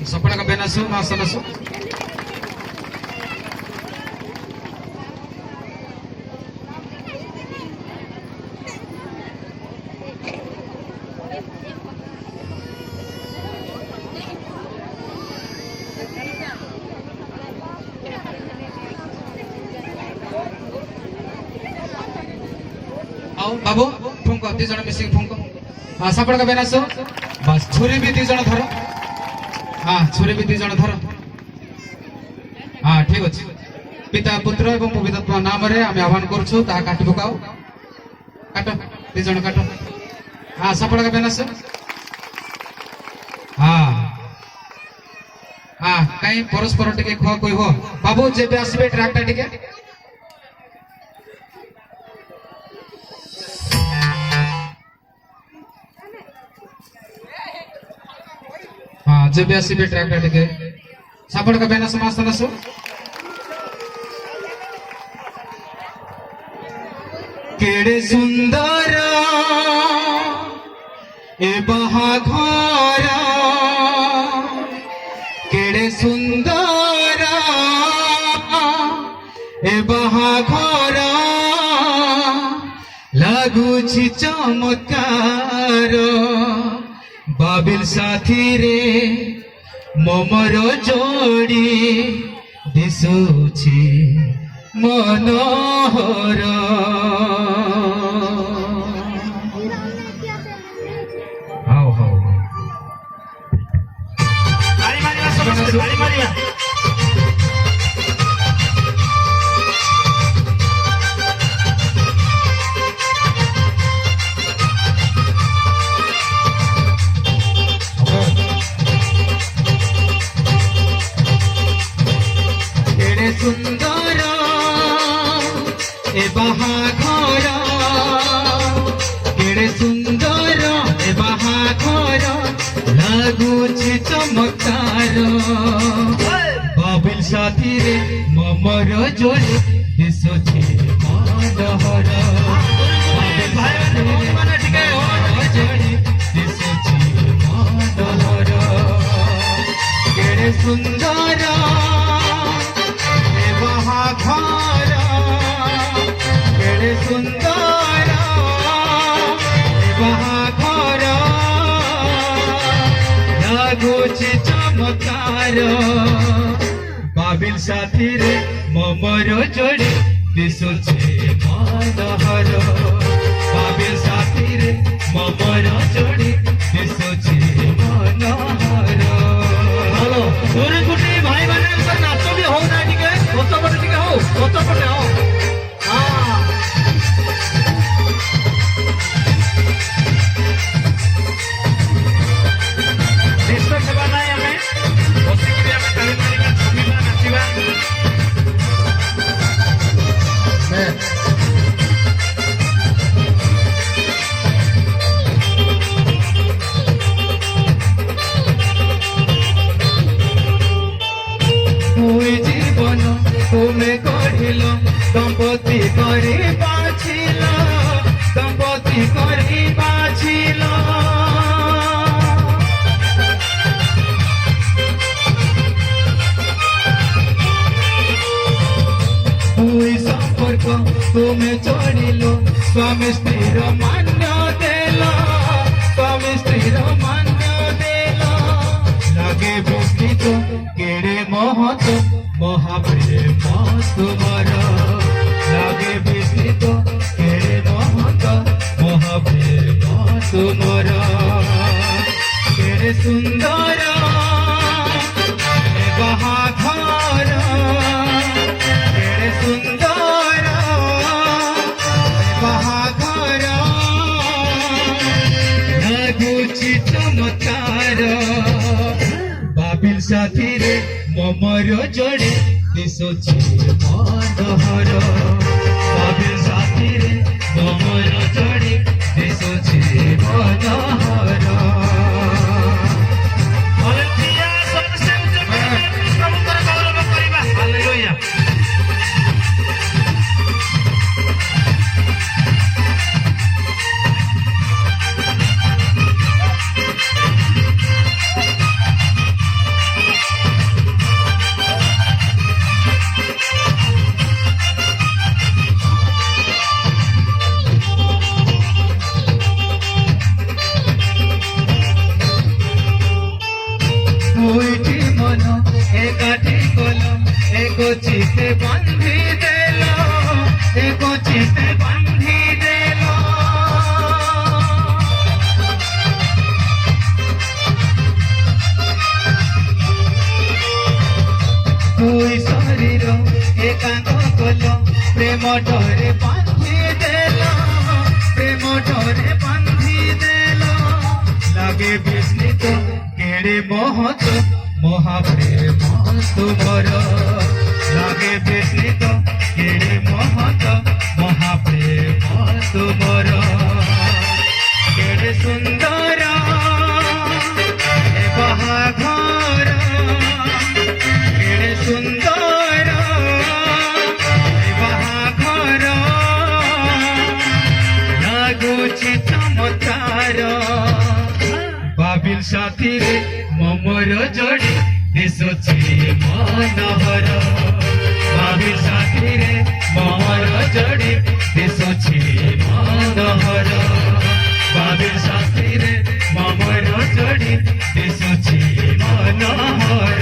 सपना का बेनासु मासनसु आओ बाबू फुंको दी जण मिसिक फुंको हाँ सपना का बेनासु बस छुरी भी दी जण धर हाँ छुरी भी दी जण धर हाँ ठीक अच्छे पिता पुत्र एवं पवित्र नाम रे आम आह्वान करूँ ताहा काट पकाओ काट दी जण काट हाँ सपना का बेनासु हाँ हाँ कहीं परस्पर टिके खुआ कोई हो बाबू जेबे आसबे ट्रैक्टर टिके हाँ जेबे आसबे ट्रैक्टर टिके सपना का बेनासु मासनसु केड़े सुंदर ए बाहाघर केड़े सुंदर ए बाहाघर लगुछि चमत्कार बाबिल साथी रे ममर जोड़ी दिशुछि मनोहर आओ आओ ताली मारिबा समस्त ताली मारिबा केड़े सुंदर ए बाहाघर केड़े सुंदर ए बाहाघर लगुछि चमत्कार बाबिल साथी रे ममर जोड़ी दिशुछि मनोहर बाबिल साथी रे ममर जोड़ी दिशुछि मनोहर केड़े सुंदर बाहाघर केड़े सुंदर बाहाघर लगुछि चमत्कार बाबिल साथी रे ममर जोड़ी दिशुछि मनोहर बाबिल साथी रे ममर जोड़ी दिशुछि मनोहर हेलो जोरे गुटी भाई माने नाच भी हो ना टिके पटे टिके हो पटे हो हाँ देश सेवा नाई आमे बसिकी आमे ताली मारिका छबिबा नाचिबा जीवन तुमे गढ़िल दंपति करी बाछिल दंपति करी बाछिल दुई संपर्क तुमे चढ़िल स्वामी स्त्री मान्य देल स्वामी स्त्री मान्य देल लगे विस्तृत केड़े महत महाप्रेम तुमार लगे विस्तृत केड़े महत महाप्रेम तुमार केड़े सुंदर बाहाघर केड़े सुंदर बाहाघर लगुछि चमत्कार बाबिल साथी रे ममर जोड़ी दिशुछि मनोहर बाबिल साथी रे ममर जोड़ी दिशुछि मनोहर हालेलुया सबसे ऊंचे प्रभुଙ୍କର ଗୌରବ କରିବା हालेलुया দুইটি মন একাঠি কলম এক চিতে বান্ধি দেল এক চিতে বান্ধি দেল দুই শরীর একাঙ্গ কল প্রেম ডরে বান্ধি দেল প্রেম ডরে বান্ধি দেল লাগে বিস্মিত কেড়ে মহত মহাপ্রেম তুমর লাগে বিস্মিত কেড়ে মহত মহাপ্রেম তুমর কেড়ে সুন্দর এ বাহাঘর কেড়ে সুন্দর এ বাহাঘর লাগুছি চমৎকার বাবিল সাথীরে মমর জড়ি দিশুছি মনোহর বাবিল সাথীরে মমর জড়ি দিশুছি মনোহর বাবিল সাথীরে মমর জড়ি দিশুছি মনোহর